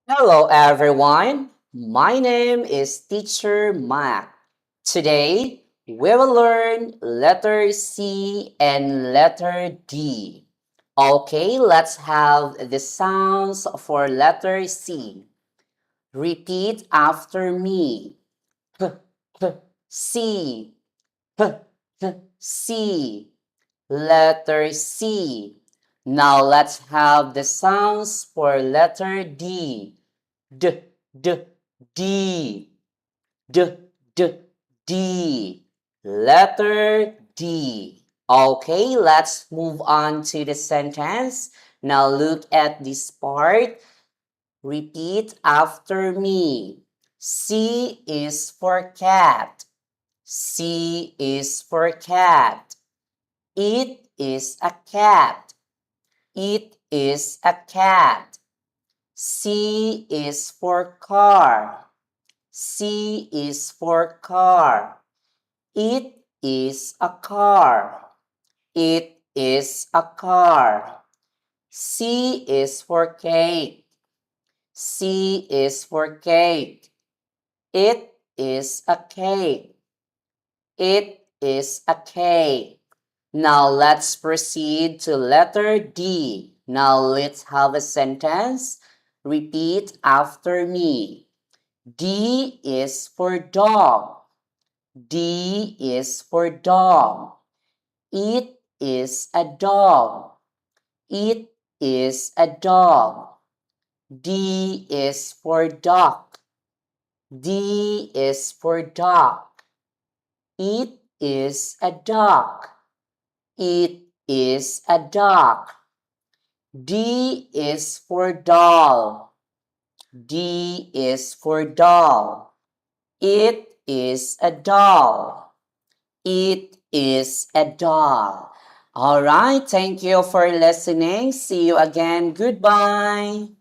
Hello everyone, my name is Teacher Mac. Today we will learn letter C and letter D. Okay, let's have the sounds for letter C. Repeat after me. P, p, C, p, p, C. Letter C. Now let's have the sounds for letter D. D, D, D, D, D, D. Letter D. Okay, let's move on to the sentence. Now look at this part. Repeat after me. C is for cat. C is for cat. It is a cat. It is a cat. C is for car. C is for car. It is a car. It is a car. C is for cake. C is for cake. It is a cake. It is a cake. Now let's proceed to letter D. Now let's have a sentence. Repeat after me. D is for dog. D is for dog. It is a dog. It is a dog. D is for duck. D is for duck. It is a duck. It is a duck. D is for doll. D is for doll. It is a doll. It is a doll. All right. Thank you for listening. See you again. Goodbye.